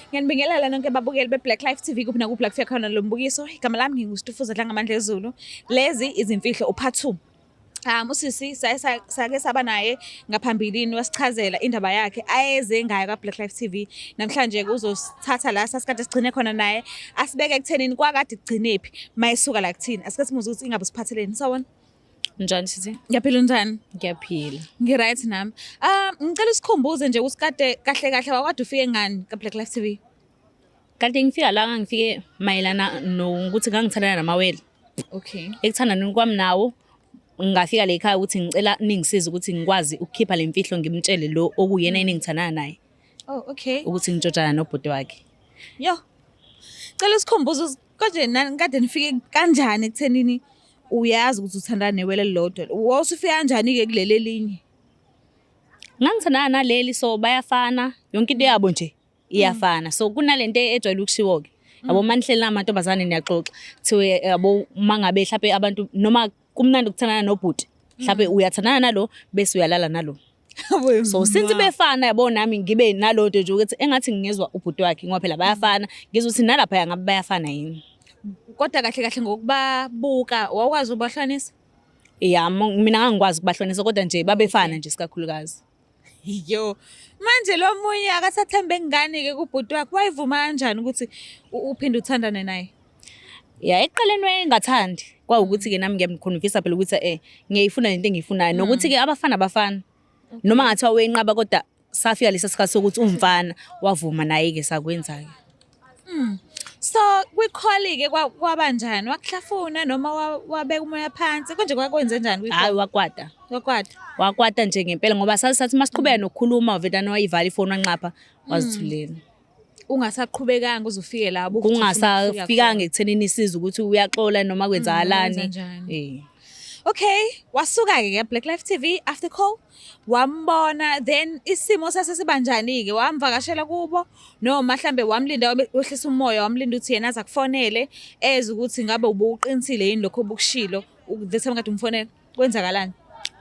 Ngiyanibingelela nonke ababukeli be-Black Life TV kuphi nakuphi la kufika khona lo mbukiso. Igama lami nginguStufuza Dlangamandla Zulu. Lezi izimfihlo u-part 2. Usisi sake saba naye ngaphambilini wasichazela indaba yakhe ayeze ngayo ka-Black Life TV. Namhlanje-ke uzosithatha la sasikade sigcine khona naye asibeke ekuthenini kwakade kugcinephi mayisuka la kuthina. Asike simuze ukuthi ingabe siphatheleni. Sawona. Njani sithi? Ngiyaphila njani? Ngiyaphila. Ngi-right nami. Ngicela usikhumbuze nje ukuthi kade kahle wakade ufike ngani ka-Black Life TV? Kanti ngifika la ngifike mayelana nokuthi ngangithandana namawele. Okay. Ekuthandaneni kwami nawo ngafika la ekhaya ukuthi ngicela ningisize ukuthi ngikwazi ukukhipha le mfihlo ngimtshele lo okuyena engithandana naye. Oh, okay. Ukuthi ngitshotshana nobhuti wakhe. Yo. Cela usikhumbuze konje kade nifike kanjani ekuthenini uyazi ukuthi uthandana newele lodwa. Wawusufika kanjani-ke kuleli linye? Ngangithandana naleli so bayafana yonke into yabo nje iyafana. So kunalento ejwayele ukushiwo-ke. Yabo manihleli amantombazane niyaxoxa. Kuthiwe yabo mangabe mhlawumbe abantu noma kumnandi ukuthandana nobhuti. Mhlawumbe uyathandana nalo bese uyalala nalo. So since befana yabo nami ngibe nalo nto nje ukuthi engathi ngingezwa ubhuti wakhe ngoba phela bayafana ngizwe ukuthi nalapha ngabe bayafana yini. Kodwa kahle ngokubabuka wawukwazi ubahlanisa? Yeah, mina ngangikwazi ukubahlonisa kodwa nje babefana nje sikakhulukazi. Yo, manje lo munye akasathembe ngani-ke kubhuti wakhe wayivuma kanjani ukuthi uphinde uthandane naye? Yeah, eqaleni wayengathandi kwawukuthi-ke nami ngiyamkhonfisa phela ukuthi ngiyayifuna lento engiyifunayo nokuthi-ke abafana bafana noma ngathiwa wenqaba kodwa safika lesa sikhathi sokuthi umfana wavuma naye-ke sakwenza-ke. So kwi-call-ke kwabanjani? Wakuhlafuna noma wabeka umoya phansi? Konje kwakwenze njani? Hayi wakwata. Wakwata? Wakwata nje ngempela ngoba sathi masiqhubeka nokukhuluma wavedana wayivala ifoni wanqapha wazithulela. Ungasaqhubekanga uzufike la kungasafikanga ekuthenini isiza ukuthi uyaxola noma kwenzakalani. Okay, wasuka-ke ke-Black Life TV after call wambona, then isimo sasibanjani-ke? Wamvakashela kubo noma mhlambe wamlinda wehlisa umoya wamlinda ukuthi yena aza kufonele eze ukuthi ngabe ubuqinisile yini lokho obukushilo the time kade umfonela kwenzakalani?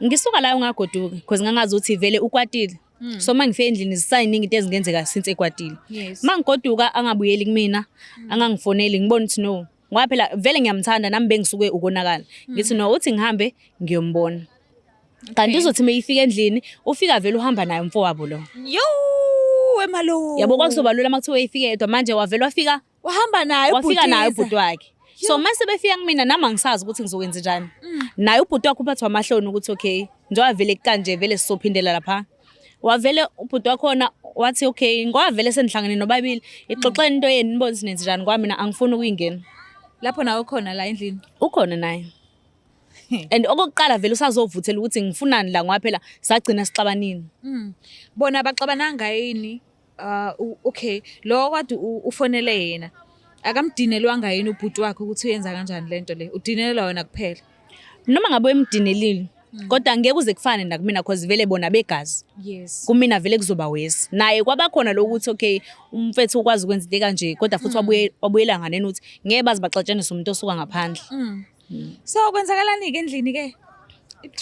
Ngisuka la ungagoduka because ngangazi ukuthi vele ukwatile. So mangifike endlini zisayiningi into ezingenzeka since ekwatile. Mangigoduka angabuyeli kumina angangifoneli ngibona ukuthi no ngoba phela vele ngiyamthanda nami bengisuke ukonakala. Ngithi no uthi ngihambe ngiyombona. Kanti uzothi mayifika endlini ufika vele uhamba naye umfowabo lo. Yo emalo. Yabo kwakuzoba lula makuthiwe ifike yedwa manje wavela wafika wahamba naye wafika naye ubhuti wakhe. So mase befika kumina nami angisazi ukuthi ngizokwenza njani. Naye ubhuti wakhe uphathwa amahloni ukuthi okay njengoba vele kanje vele sizophindela lapha. Wavele ubhuti wakhona wathi okay ngoba vele senihlangene nobabili ixoxeni into yeni nibone sinenze njani ngoba mina angifuni ukuyingena. Lapho nawe ukhona la endlini? Ukhona naye. And okokuqala vele usazovuthela ukuthi ngifunani la ngoba phela sagcina sixabanini. Bona baxabananga yini? Okay, lo kade ufonele yena. Akamdinelwanga yini ubhuti wakhe ukuthi uyenza kanjani lento le? Udinelwa wena kuphela. Noma ngabe emdinelile kodwa ngeke uze kufane nakumina because vele bona begazi. Yes. Kumina vele kuzoba wesi. Naye kwabakhona lokuthi okay umfethu ukwazi ukwenza into kanje kodwa futhi wabuyela nganeni ukuthi ngeke bazi baxatshanisa umuntu osuka ngaphandle. So kwenzakalani ke endlini ke?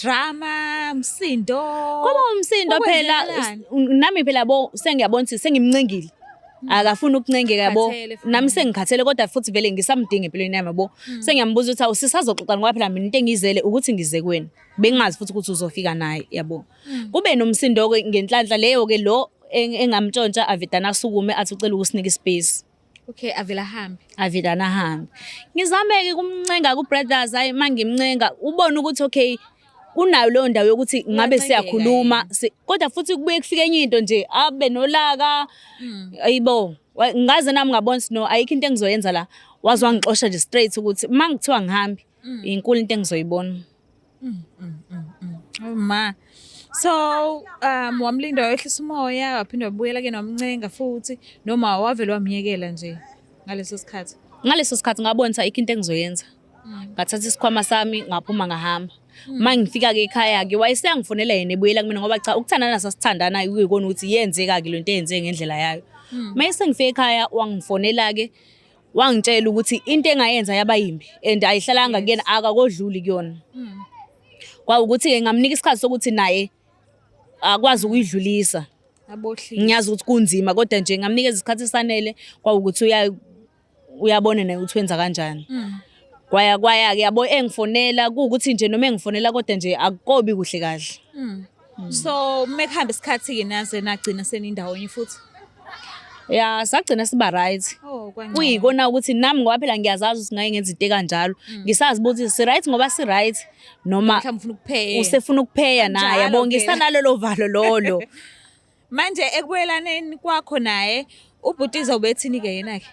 Drama, umsindo. Ngoba umsindo phela nami phela sengiyabona ukuthi sengimncengile. Akafuni ukuncengeka yabo. Nami sengikhathele kodwa futhi vele ngisamdinga empilweni yami yabo. Sengiyambuza ukuthi awusisazoxoxa ngoba phela mina into engizele ukuthi ngize kuwena. Bengazi futhi ukuthi uzofika naye yabo. Kube nomsindo ke ngenhlanhla leyo ke lo engamtshontsha avedana asukume athi ucela ukusinika ispace. Okay, avela hambi. Avedana hambi. Ngizameke kumncenga ku brothers hayi mangimncenga ubone ukuthi okay kunayo leyo ndawo yokuthi ngabe siyakhuluma kodwa futhi kubuye kufike enye into nje abe nolaka ayibo ngaze nami ngabona no ayikho into engizoyenza la wazwa ngixosha nje straight ukuthi mangithiwa ngihambi inkulu into engizoyibona. Ma. So wamlinda wehlisa umoya waphinde wabuyela ke nomncenga futhi noma wavela wamyekela nje ngaleso sikhathi? Ngaleso sikhathi ngabona ukuthi ayikho into engizoyenza. Ngathatha isikhwama sami ngaphuma ngahamba. Mangifika ke ekhaya ke wayesengifonela yena ebuyela kumina ngoba cha ukuthandana sasithandana ukuyikona ukuthi yenzeka ke lento eyenzeke ngendlela yayo. Mayese ngifike ekhaya wangifonela ke wangitshela ukuthi into engayenza yaba yimbi and ayihlalanga kuyena akakodluli kuyona. Kwawukuthi ke ngamnika isikhathi sokuthi naye akwazi ukuyidlulisa Abohlisi. Ngiyazi ukuthi kunzima kodwa nje ngamnikeza isikhathi esanele kwawukuthi uyabona naye ukuthi wenza kanjani. Kwaya-ke yabo engifonela kuwukuthi nje noma engifonela kodwa nje akukobi kuhle kahle. So mekuhamba isikhathi-ke naze nagcina senindawonye futhi. Ya sagcina siba right. Oh kwangcono. Kuyikona ukuthi nami ngoba phela ngiyazazi ukuthi ngeke ngenza into ekanjalo. Ngisazi ukuthi si right ngoba si right noma Mhlawumbe ufuna ukupheya. usefuna ukupheya naye Kanjalo yabo phela. ngisanalo lo valo lolo. Manje ekubuyelaneni kwakho naye ubhutiza ubethini-ke yena-ke?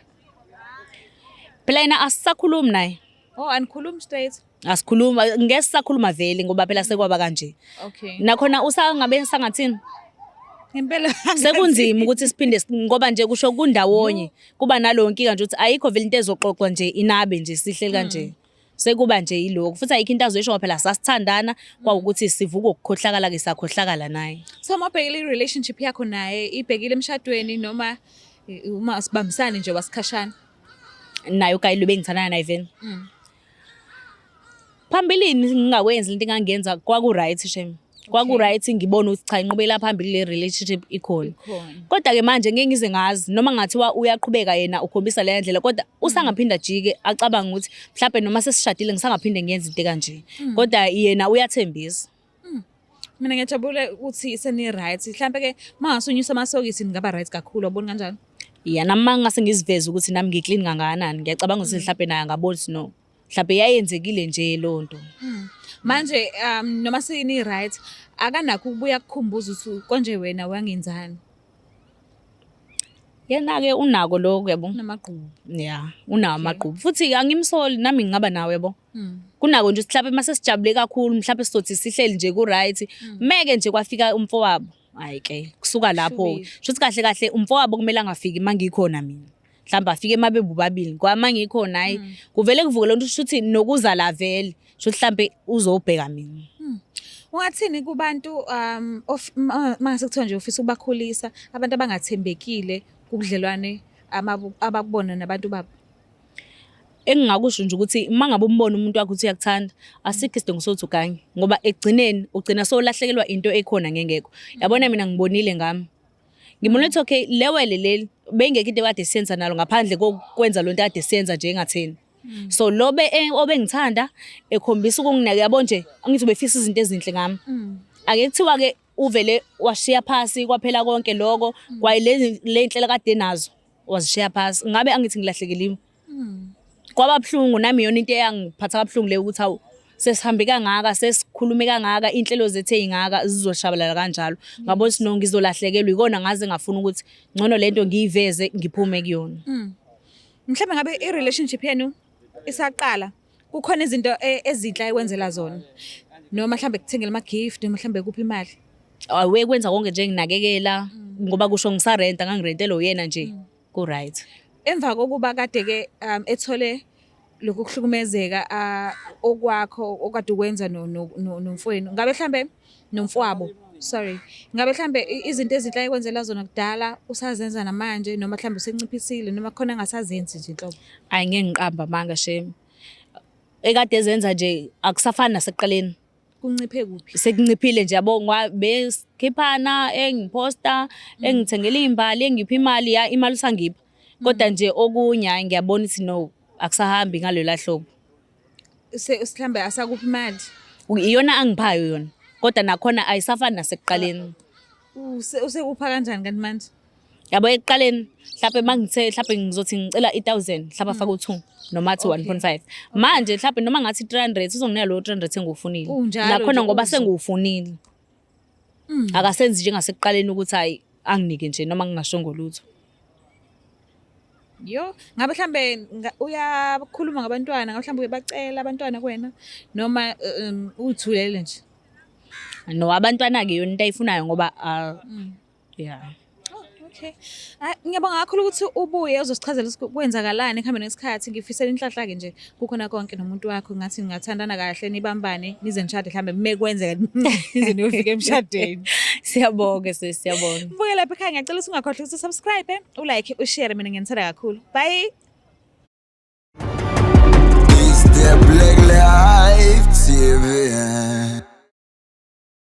Phela yena asisakhulumi naye. Oh anikhulumi straight. Asikhuluma ngeke sisakhuluma vele ngoba phela sekwaba kanje. Okay. Nakhona usangabe sangathini? Ngempela Sekunzima ukuthi siphinde ngoba nje kusho kundawonye kuba nalo nkinga nje ukuthi ayikho vele into ezoxoxwa nje inabe nje sihleli kanje. Sekuba nje yiloko futhi ayikho into azoyisho phela sasithandana kwawukuthi sivuka ukukhohlakala ke sakhohlakala naye. So mabhekile i-relationship yakho naye ibhekile emshadweni noma uma sibambisane nje wasikhashana? Naye uKayilo bengithandana naye vele. Phambilini ngingakwenza into engangenza kwaku right shem. Kwaku right ngibona ukuthi cha inqubela phambili le relationship ikhona. Kodwa ke manje ngeke ngize ngazi noma ngathiwa uyaqhubeka yena ukhombisa le ndlela kodwa usangaphinda jike acabanga ukuthi mhlawumbe noma sesishadile ngisangaphinde ngiyenze into kanje. Kodwa yena uyathembisa. Mina ngiyajabula ukuthi seni right. Mhlambe ke mangasunyisa amasokisi ngaba right kakhulu wabona kanjani? Ya nami mangase ngiziveze ukuthi nami ngiclean kangakanani ngiyacabanga ukuthi mhlawumbe naye angabona ukuthi no. Mhlawumbe yayenzekile nje lonto. Manje noma sini right akanakho ukubuya kukhumbuza ukuthi konje wena wangenzani. Yena ke unako lokho yabo. Namaqhubu. Yeah, unawo amaqhubu. Futhi angimsoli nami ngingaba nawe yabo. Kunako nje mhlawumbe mase sijabule kakhulu mhlawumbe sizothi sihleli nje ku right. Meke nje kwafika umfowabo. Hayi ke kusuka lapho. Shuthi kahle kahle umfowabo kumele angafiki mangikhona mina. Mhlawumbe afike mabebu babili kwama ngikhona hayi kuvele kuvuke lonto shuthi nokuza la vele. Shuthi mhlawumbe uzobheka mina. Ungathini kubantu mase kuthiwa nje ufisa ukubakhulisa abantu abangathembekile kubudlelwane abakubona nabantu babo? Engingakusho nje ukuthi mangabe umbona umuntu wakho uthi uyakuthanda asikho isidingo sokuthi uganye ngoba egcineni ugcina sowulahlekelwa into ekhona ngengekho. Yabona mina ngibonile ngami. Ngibona ukuthi okay lewele leli bengeke into kade siyenza nalo ngaphandle kokwenza lonto kade siyenza nje engatheni. So lobe obengithanda ekhombisa ukunginaka yabo nje angithi ubefisa izinto ezinhle ngami. Ake kuthiwa ke uvele washiya phasi kwaphela konke lokho kwayile lenhlela kade nazo wazishiya phasi ngabe angithi ngilahlekeliwe. Kwaba bhlungu nami yona into eyangiphatha kabhlungu le ukuthi awu sesihambe kangaka sesikhulume kangaka inhlelo zethu ezingaka zizoshabalala kanjalo ngabo sino ngizolahlekelwa ikona ngaze ngafuna ukuthi ngcono lento ngiyiveze ngiphume kuyona. Mhlawumbe ngabe i-relationship yenu isaqala kukhona izinto ezinhle ayikwenzela zona noma mhlawumbe kuthengela ama gift noma mhlawumbe kuphi imali? Awe kwenza konke nje nginakekela ngoba kusho ngisarenta ngangirentela uyena nje ku right. Emva kokuba kade ke ethole lokhu kuhlukumezeka okwakho okade ukwenza nomfowenu ngabe mhlambe nomfowabo ngabe mhlambe izinto ezinhle ayikwenzela zona kudala usazenza namanje noma mhlambe usenciphisile noma khona engasazenzi nje inhlobo? Ayi ngeke ngiqamba manga shem. Ekade ezenza nje akusafani nasekuqaleni. Kunciphe kuphi? Sekunciphile nje yabo besikhiphana engiposta engithengela imbali engiphi imali ya imali usangipha. Kodwa nje okunya ngiyabona ukuthi no akusahambi ngalola hlobo. Mhlambe asakuphi imali? Iyona angiphayo yona. Kodwa nakhona ayisafani nasekuqaleni. Usekupha kanjani kanti manje? Yabo ekuqaleni mhlawumbe mangithe mhlawumbe ngizothi ngicela 1000 mhlawumbe afaka u2 noma athi 1.5. Manje mhlawumbe noma ngathi 300 uzonginika lo 300 engiwufunile. Nakhona ngoba sengiwufunile. Akasenzi njengasekuqaleni ukuthi hayi anginike nje noma ngingashongo lutho. Yo, ngabe mhlambe uyakhuluma ngabantwana, ngabe mhlambe uyabacela abantwana kuwena noma uthulele nje? No abantwana ke yona into ayifunayo ngoba yeah. Okay. Ngiyabonga kakhulu ukuthi ubuye uzosichazela ukwenzakalani ekuhambeni kwesikhathi. Ngifisela inhlahla ke nje kukhona konke nomuntu wakho ngathi ningathandana kahle nibambane nize nishade mhlambe mekwenzeka nize niyofika emshadweni. Siyabonga siyabonga. Mbuke lapha ekhaya ngiyacela ukuthi ungakhohlwa ukuthi subscribe, ulike, ushare mina ngiyanithanda kakhulu. Bye. Is the Black Life TV.